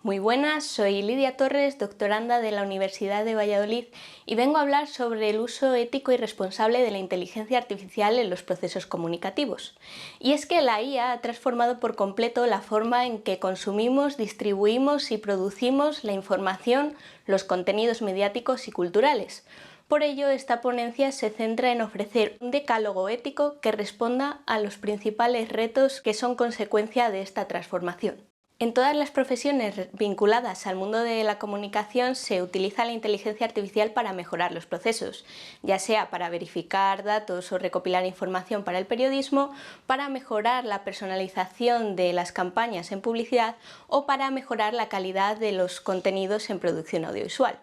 Muy buenas, soy Lidia Torres, doctoranda de la Universidad de Valladolid y vengo a hablar sobre el uso ético y responsable de la inteligencia artificial en los procesos comunicativos. Y es que la IA ha transformado por completo la forma en que consumimos, distribuimos y producimos la información, los contenidos mediáticos y culturales. Por ello, esta ponencia se centra en ofrecer un decálogo ético que responda a los principales retos que son consecuencia de esta transformación. En todas las profesiones vinculadas al mundo de la comunicación se utiliza la inteligencia artificial para mejorar los procesos, ya sea para verificar datos o recopilar información para el periodismo, para mejorar la personalización de las campañas en publicidad o para mejorar la calidad de los contenidos en producción audiovisual.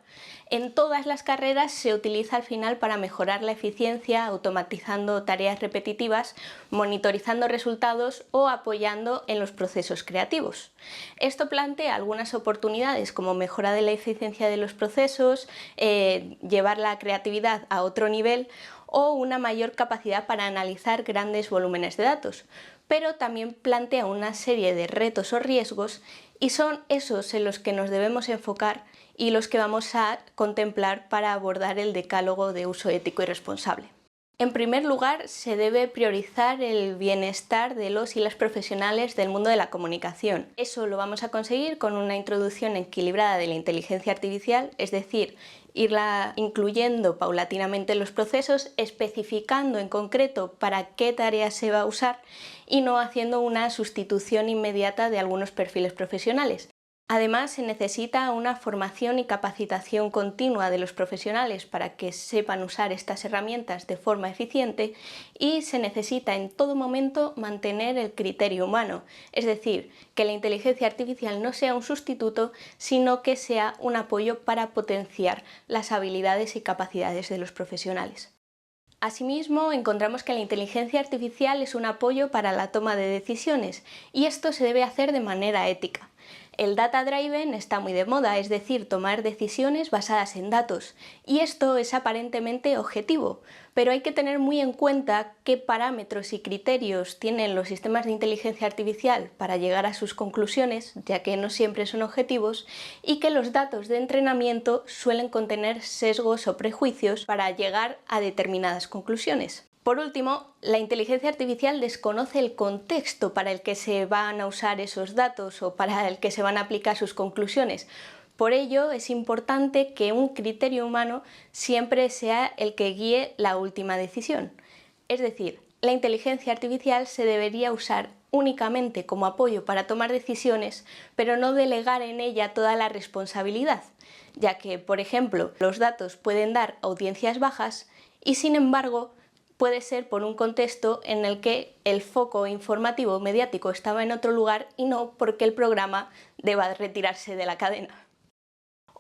En todas las carreras se utiliza al final para mejorar la eficiencia, automatizando tareas repetitivas, monitorizando resultados o apoyando en los procesos creativos. Esto plantea algunas oportunidades como mejora de la eficiencia de los procesos, llevar la creatividad a otro nivel o una mayor capacidad para analizar grandes volúmenes de datos, pero también plantea una serie de retos o riesgos y son esos en los que nos debemos enfocar y los que vamos a contemplar para abordar el decálogo de uso ético y responsable. En primer lugar, se debe priorizar el bienestar de los y las profesionales del mundo de la comunicación. Eso lo vamos a conseguir con una introducción equilibrada de la inteligencia artificial, es decir, irla incluyendo paulatinamente en los procesos, especificando en concreto para qué tareas se va a usar y no haciendo una sustitución inmediata de algunos perfiles profesionales. Además, se necesita una formación y capacitación continua de los profesionales para que sepan usar estas herramientas de forma eficiente y se necesita en todo momento mantener el criterio humano, es decir, que la inteligencia artificial no sea un sustituto, sino que sea un apoyo para potenciar las habilidades y capacidades de los profesionales. Asimismo, encontramos que la inteligencia artificial es un apoyo para la toma de decisiones y esto se debe hacer de manera ética. El data driven está muy de moda, es decir, tomar decisiones basadas en datos, y esto es aparentemente objetivo, pero hay que tener muy en cuenta qué parámetros y criterios tienen los sistemas de inteligencia artificial para llegar a sus conclusiones, ya que no siempre son objetivos, y que los datos de entrenamiento suelen contener sesgos o prejuicios para llegar a determinadas conclusiones. Por último, la inteligencia artificial desconoce el contexto para el que se van a usar esos datos o para el que se van a aplicar sus conclusiones. Por ello, es importante que un criterio humano siempre sea el que guíe la última decisión. Es decir, la inteligencia artificial se debería usar únicamente como apoyo para tomar decisiones, pero no delegar en ella toda la responsabilidad, ya que, por ejemplo, los datos pueden dar audiencias bajas y, sin embargo, puede ser por un contexto en el que el foco informativo mediático estaba en otro lugar y no porque el programa deba retirarse de la cadena.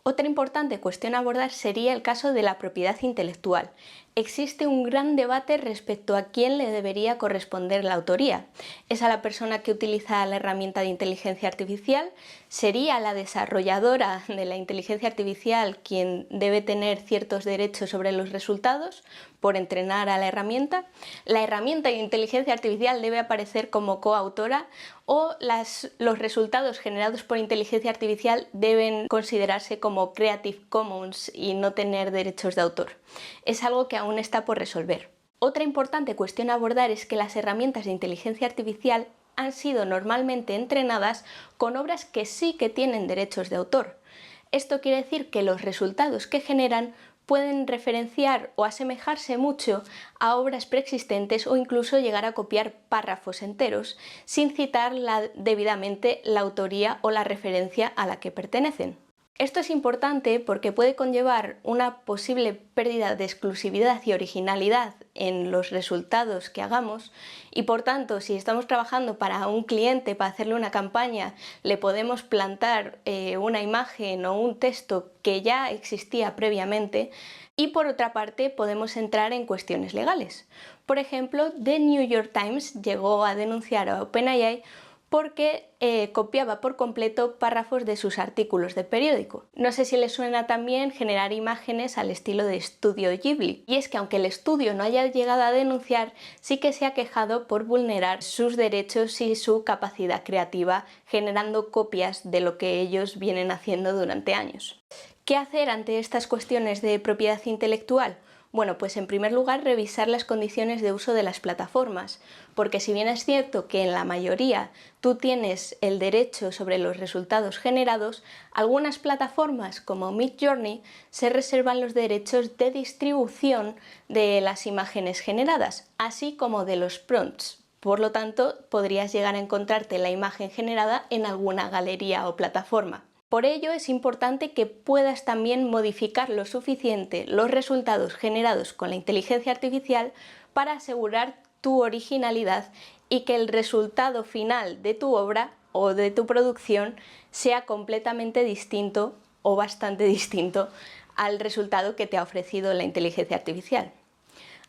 Otra importante cuestión a abordar sería el caso de la propiedad intelectual. Existe un gran debate respecto a quién le debería corresponder la autoría. ¿Es a la persona que utiliza la herramienta de inteligencia artificial? ¿Sería la desarrolladora de la inteligencia artificial quien debe tener ciertos derechos sobre los resultados por entrenar a la herramienta? ¿La herramienta de inteligencia artificial debe aparecer como coautora o los resultados generados por inteligencia artificial deben considerarse como Creative Commons y no tener derechos de autor? Es algo que aún está por resolver. Otra importante cuestión a abordar es que las herramientas de inteligencia artificial han sido normalmente entrenadas con obras que sí que tienen derechos de autor. Esto quiere decir que los resultados que generan pueden referenciar o asemejarse mucho a obras preexistentes o incluso llegar a copiar párrafos enteros sin citar debidamente la autoría o la referencia a la que pertenecen. Esto es importante porque puede conllevar una posible pérdida de exclusividad y originalidad en los resultados que hagamos y, por tanto, si estamos trabajando para un cliente, para hacerle una campaña, le podemos plantar una imagen o un texto que ya existía previamente y, por otra parte, podemos entrar en cuestiones legales. Por ejemplo, The New York Times llegó a denunciar a OpenAI porque copiaba por completo párrafos de sus artículos de periódico. No sé si les suena también generar imágenes al estilo de Estudio Ghibli. Y es que aunque el estudio no haya llegado a denunciar, sí que se ha quejado por vulnerar sus derechos y su capacidad creativa, generando copias de lo que ellos vienen haciendo durante años. ¿Qué hacer ante estas cuestiones de propiedad intelectual? Bueno, pues en primer lugar revisar las condiciones de uso de las plataformas, porque si bien es cierto que en la mayoría tú tienes el derecho sobre los resultados generados, algunas plataformas como Midjourney se reservan los derechos de distribución de las imágenes generadas, así como de los prompts. Por lo tanto, podrías llegar a encontrarte la imagen generada en alguna galería o plataforma. Por ello es importante que puedas también modificar lo suficiente los resultados generados con la inteligencia artificial para asegurar tu originalidad y que el resultado final de tu obra o de tu producción sea completamente distinto o bastante distinto al resultado que te ha ofrecido la inteligencia artificial.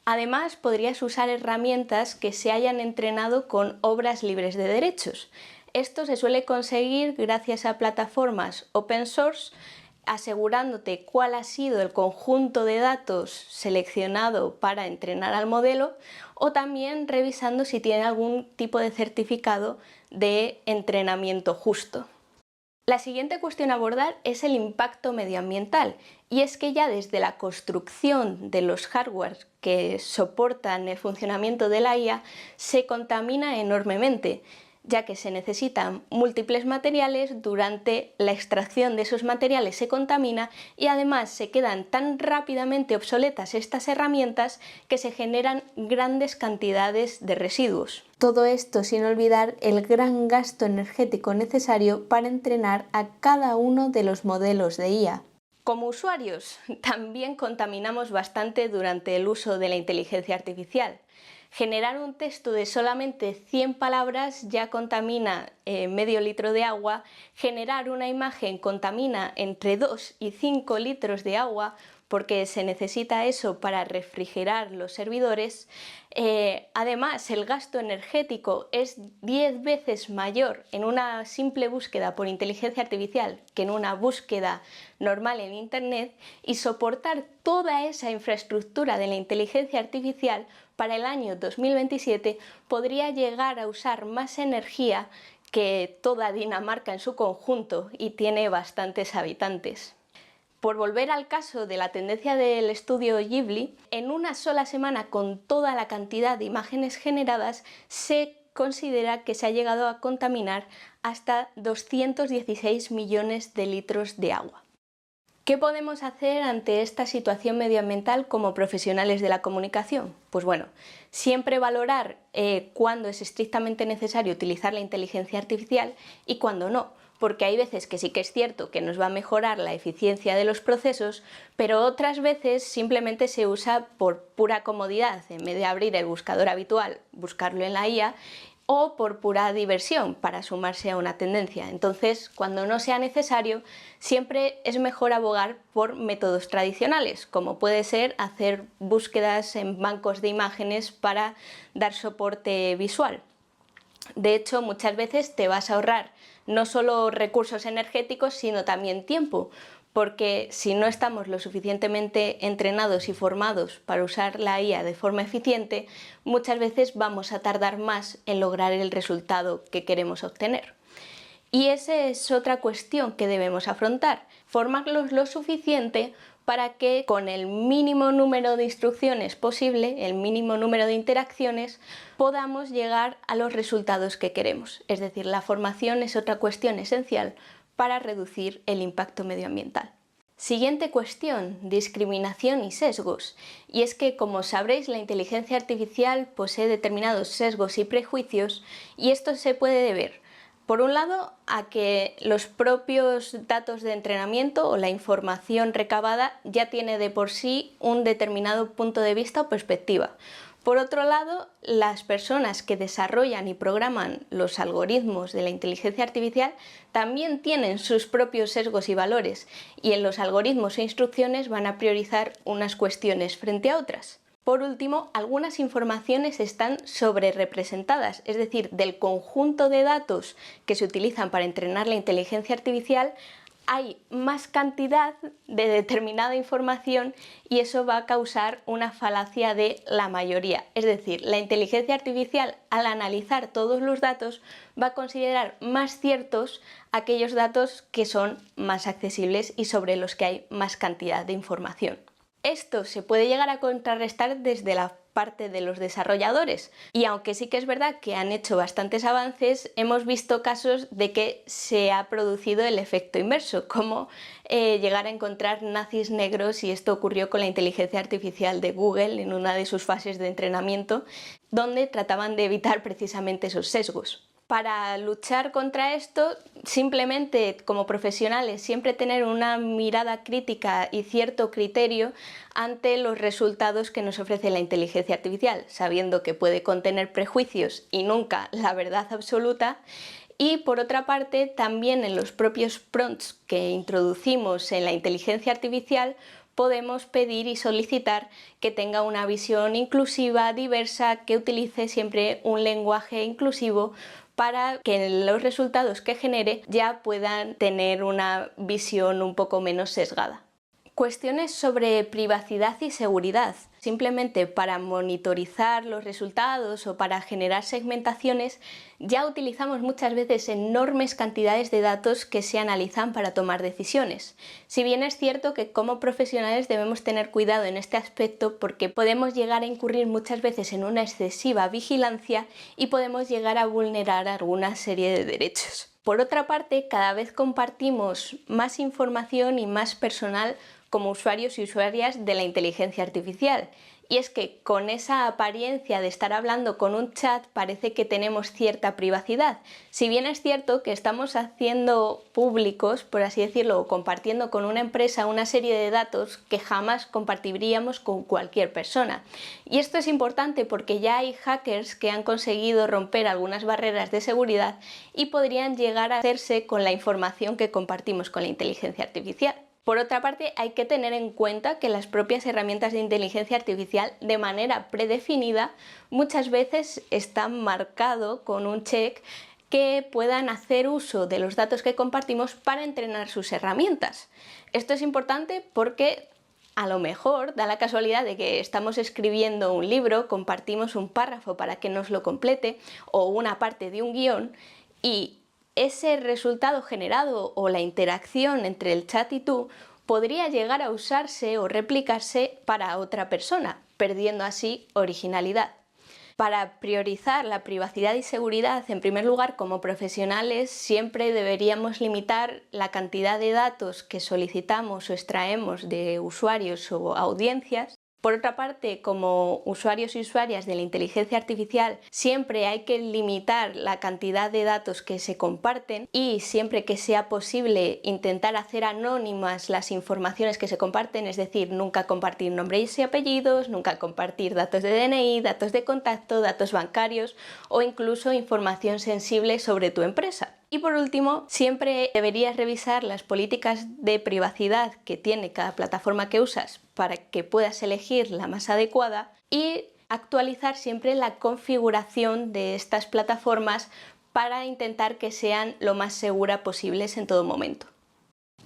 Además, podrías usar herramientas que se hayan entrenado con obras libres de derechos. Esto se suele conseguir gracias a plataformas open source, asegurándote cuál ha sido el conjunto de datos seleccionado para entrenar al modelo, o también revisando si tiene algún tipo de certificado de entrenamiento justo. La siguiente cuestión a abordar es el impacto medioambiental, y es que ya desde la construcción de los hardware que soportan el funcionamiento de la IA se contamina enormemente, ya que se necesitan múltiples materiales, durante la extracción de esos materiales se contamina y además se quedan tan rápidamente obsoletas estas herramientas que se generan grandes cantidades de residuos. Todo esto sin olvidar el gran gasto energético necesario para entrenar a cada uno de los modelos de IA. Como usuarios, también contaminamos bastante durante el uso de la inteligencia artificial. Generar un texto de solamente 100 palabras ya contamina medio litro de agua, generar una imagen contamina entre 2 y 5 litros de agua, porque se necesita eso para refrigerar los servidores. Además, el gasto energético es 10 veces mayor en una simple búsqueda por inteligencia artificial que en una búsqueda normal en Internet, y soportar toda esa infraestructura de la inteligencia artificial para el año 2027 podría llegar a usar más energía que toda Dinamarca en su conjunto, y tiene bastantes habitantes. Por volver al caso de la tendencia del estudio Ghibli, en una sola semana, con toda la cantidad de imágenes generadas, se considera que se ha llegado a contaminar hasta 216 millones de litros de agua. ¿Qué podemos hacer ante esta situación medioambiental como profesionales de la comunicación? Pues bueno, siempre valorar cuándo es estrictamente necesario utilizar la inteligencia artificial y cuándo no, porque hay veces que sí que es cierto que nos va a mejorar la eficiencia de los procesos, pero otras veces simplemente se usa por pura comodidad, en vez de abrir el buscador habitual, buscarlo en la IA, o por pura diversión, para sumarse a una tendencia. Entonces, cuando no sea necesario, siempre es mejor abogar por métodos tradicionales, como puede ser hacer búsquedas en bancos de imágenes para dar soporte visual. De hecho, muchas veces te vas a ahorrar no solo recursos energéticos, sino también tiempo, porque si no estamos lo suficientemente entrenados y formados para usar la IA de forma eficiente, muchas veces vamos a tardar más en lograr el resultado que queremos obtener. Y esa es otra cuestión que debemos afrontar: formarlos lo suficiente para que con el mínimo número de instrucciones posible, el mínimo número de interacciones, podamos llegar a los resultados que queremos. Es decir, la formación es otra cuestión esencial para reducir el impacto medioambiental. Siguiente cuestión: discriminación y sesgos. Y es que, como sabréis, la inteligencia artificial posee determinados sesgos y prejuicios, y esto se puede deber, por un lado, a que los propios datos de entrenamiento o la información recabada ya tiene de por sí un determinado punto de vista o perspectiva. Por otro lado, las personas que desarrollan y programan los algoritmos de la inteligencia artificial también tienen sus propios sesgos y valores, y en los algoritmos e instrucciones van a priorizar unas cuestiones frente a otras. Por último, algunas informaciones están sobrerepresentadas, es decir, del conjunto de datos que se utilizan para entrenar la inteligencia artificial, hay más cantidad de determinada información y eso va a causar una falacia de la mayoría. Es decir, la inteligencia artificial, al analizar todos los datos, va a considerar más ciertos aquellos datos que son más accesibles y sobre los que hay más cantidad de información. Esto se puede llegar a contrarrestar desde la parte de los desarrolladores y aunque sí que es verdad que han hecho bastantes avances, hemos visto casos de que se ha producido el efecto inverso, como llegar a encontrar nazis negros, y esto ocurrió con la inteligencia artificial de Google en una de sus fases de entrenamiento, donde trataban de evitar precisamente esos sesgos. Para luchar contra esto, simplemente como profesionales siempre tener una mirada crítica y cierto criterio ante los resultados que nos ofrece la inteligencia artificial, sabiendo que puede contener prejuicios y nunca la verdad absoluta. Y por otra parte, también en los propios prompts que introducimos en la inteligencia artificial podemos pedir y solicitar que tenga una visión inclusiva, diversa, que utilice siempre un lenguaje inclusivo para que los resultados que genere ya puedan tener una visión un poco menos sesgada. Cuestiones sobre privacidad y seguridad. Simplemente para monitorizar los resultados o para generar segmentaciones ya utilizamos muchas veces enormes cantidades de datos que se analizan para tomar decisiones. Si bien es cierto que como profesionales debemos tener cuidado en este aspecto porque podemos llegar a incurrir muchas veces en una excesiva vigilancia y podemos llegar a vulnerar alguna serie de derechos. Por otra parte, cada vez compartimos más información y más personal como usuarios y usuarias de la inteligencia artificial. Y es que con esa apariencia de estar hablando con un chat parece que tenemos cierta privacidad. Si bien es cierto que estamos haciendo públicos, por así decirlo, o compartiendo con una empresa una serie de datos que jamás compartiríamos con cualquier persona. Y esto es importante porque ya hay hackers que han conseguido romper algunas barreras de seguridad y podrían llegar a hacerse con la información que compartimos con la inteligencia artificial. Por otra parte, hay que tener en cuenta que las propias herramientas de inteligencia artificial, de manera predefinida, muchas veces están marcadas con un check que puedan hacer uso de los datos que compartimos para entrenar sus herramientas. Esto es importante porque a lo mejor da la casualidad de que estamos escribiendo un libro, compartimos un párrafo para que nos lo complete o una parte de un guión y ese resultado generado o la interacción entre el chat y tú podría llegar a usarse o replicarse para otra persona, perdiendo así originalidad. Para priorizar la privacidad y seguridad, en primer lugar, como profesionales, siempre deberíamos limitar la cantidad de datos que solicitamos o extraemos de usuarios o audiencias. Por otra parte, como usuarios y usuarias de la inteligencia artificial, siempre hay que limitar la cantidad de datos que se comparten y siempre que sea posible intentar hacer anónimas las informaciones que se comparten, es decir, nunca compartir nombres y apellidos, nunca compartir datos de DNI, datos de contacto, datos bancarios o incluso información sensible sobre tu empresa. Y por último, siempre deberías revisar las políticas de privacidad que tiene cada plataforma que usas para que puedas elegir la más adecuada y actualizar siempre la configuración de estas plataformas para intentar que sean lo más seguras posibles en todo momento.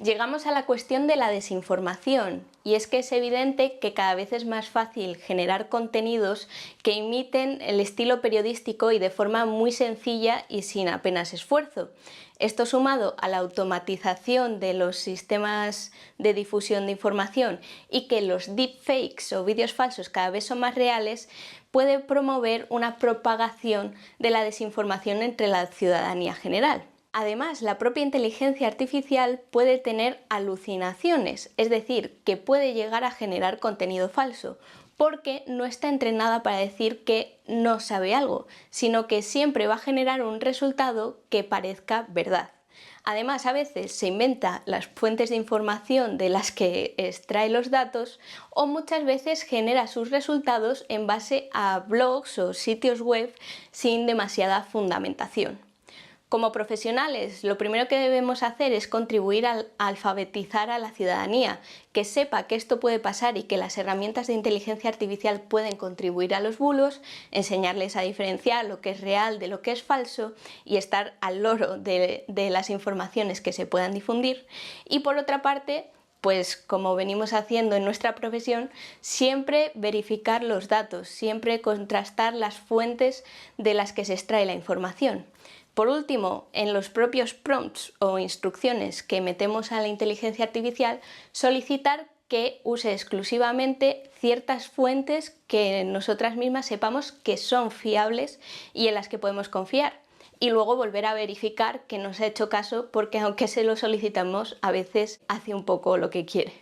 Llegamos a la cuestión de la desinformación, y es que es evidente que cada vez es más fácil generar contenidos que imiten el estilo periodístico y de forma muy sencilla y sin apenas esfuerzo. Esto sumado a la automatización de los sistemas de difusión de información y que los deepfakes o vídeos falsos cada vez son más reales, puede promover una propagación de la desinformación entre la ciudadanía general. Además, la propia inteligencia artificial puede tener alucinaciones, es decir, que puede llegar a generar contenido falso, porque no está entrenada para decir que no sabe algo, sino que siempre va a generar un resultado que parezca verdad. Además, a veces se inventa las fuentes de información de las que extrae los datos o muchas veces genera sus resultados en base a blogs o sitios web sin demasiada fundamentación. Como profesionales, lo primero que debemos hacer es contribuir a alfabetizar a la ciudadanía, que sepa que esto puede pasar y que las herramientas de inteligencia artificial pueden contribuir a los bulos, enseñarles a diferenciar lo que es real de lo que es falso y estar al loro de las informaciones que se puedan difundir. Y por otra parte, pues como venimos haciendo en nuestra profesión, siempre verificar los datos, siempre contrastar las fuentes de las que se extrae la información. Por último, en los propios prompts o instrucciones que metemos a la inteligencia artificial, solicitar que use exclusivamente ciertas fuentes que nosotras mismas sepamos que son fiables y en las que podemos confiar. Y luego volver a verificar que nos ha hecho caso, porque aunque se lo solicitamos, a veces hace un poco lo que quiere.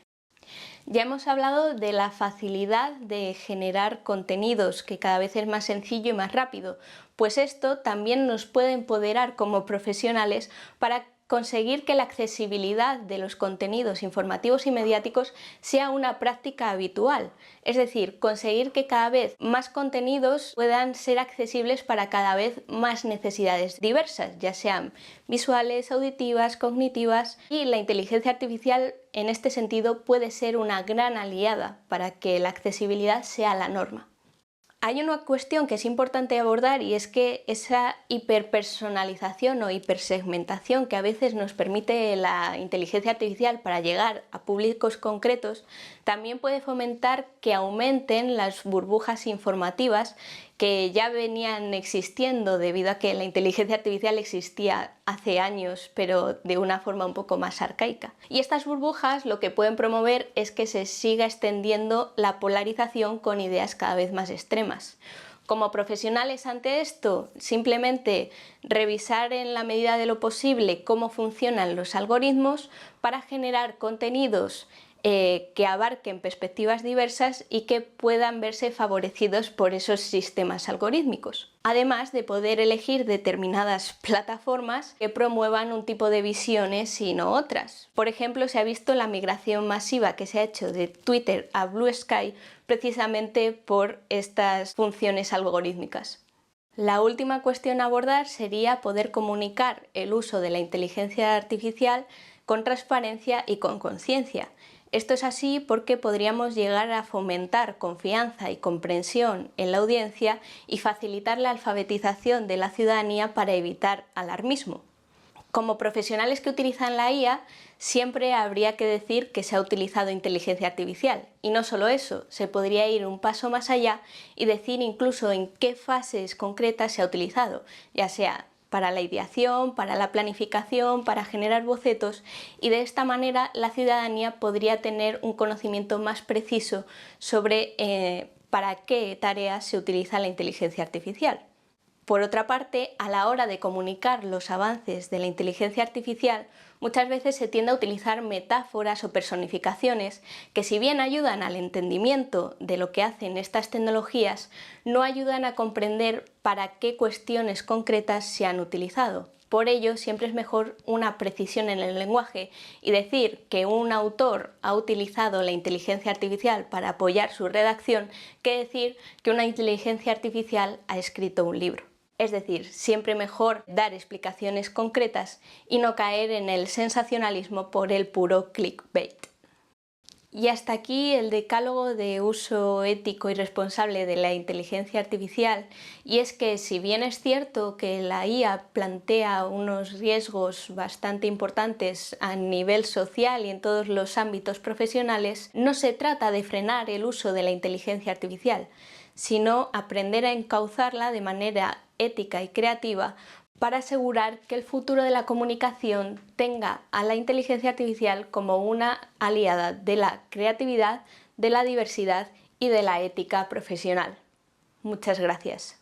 Ya hemos hablado de la facilidad de generar contenidos, que cada vez es más sencillo y más rápido, pues esto también nos puede empoderar como profesionales para conseguir que la accesibilidad de los contenidos informativos y mediáticos sea una práctica habitual, es decir, conseguir que cada vez más contenidos puedan ser accesibles para cada vez más necesidades diversas, ya sean visuales, auditivas, cognitivas, y la inteligencia artificial en este sentido puede ser una gran aliada para que la accesibilidad sea la norma. Hay una cuestión que es importante abordar y es que esa hiperpersonalización o hipersegmentación que a veces nos permite la inteligencia artificial para llegar a públicos concretos también puede fomentar que aumenten las burbujas informativas que ya venían existiendo debido a que la inteligencia artificial existía hace años, pero de una forma un poco más arcaica. Y estas burbujas lo que pueden promover es que se siga extendiendo la polarización con ideas cada vez más extremas. Como profesionales ante esto, simplemente revisar en la medida de lo posible cómo funcionan los algoritmos para generar contenidos que abarquen perspectivas diversas y que puedan verse favorecidos por esos sistemas algorítmicos. Además de poder elegir determinadas plataformas que promuevan un tipo de visiones y no otras. Por ejemplo, se ha visto la migración masiva que se ha hecho de Twitter a Blue Sky precisamente por estas funciones algorítmicas. La última cuestión a abordar sería poder comunicar el uso de la inteligencia artificial con transparencia y con conciencia. Esto es así porque podríamos llegar a fomentar confianza y comprensión en la audiencia y facilitar la alfabetización de la ciudadanía para evitar alarmismo. Como profesionales que utilizan la IA, siempre habría que decir que se ha utilizado inteligencia artificial. Y no solo eso, se podría ir un paso más allá y decir incluso en qué fases concretas se ha utilizado, ya sea para la ideación, para la planificación, para generar bocetos, y de esta manera la ciudadanía podría tener un conocimiento más preciso sobre para qué tareas se utiliza la inteligencia artificial. Por otra parte, a la hora de comunicar los avances de la inteligencia artificial, muchas veces se tiende a utilizar metáforas o personificaciones que, si bien ayudan al entendimiento de lo que hacen estas tecnologías, no ayudan a comprender para qué cuestiones concretas se han utilizado. Por ello, siempre es mejor una precisión en el lenguaje y decir que un autor ha utilizado la inteligencia artificial para apoyar su redacción que decir que una inteligencia artificial ha escrito un libro. Es decir, siempre mejor dar explicaciones concretas y no caer en el sensacionalismo por el puro clickbait. Y hasta aquí el decálogo de uso ético y responsable de la inteligencia artificial. Y es que, si bien es cierto que la IA plantea unos riesgos bastante importantes a nivel social y en todos los ámbitos profesionales, no se trata de frenar el uso de la inteligencia artificial, sino aprender a encauzarla de manera ética y creativa para asegurar que el futuro de la comunicación tenga a la inteligencia artificial como una aliada de la creatividad, de la diversidad y de la ética profesional. Muchas gracias.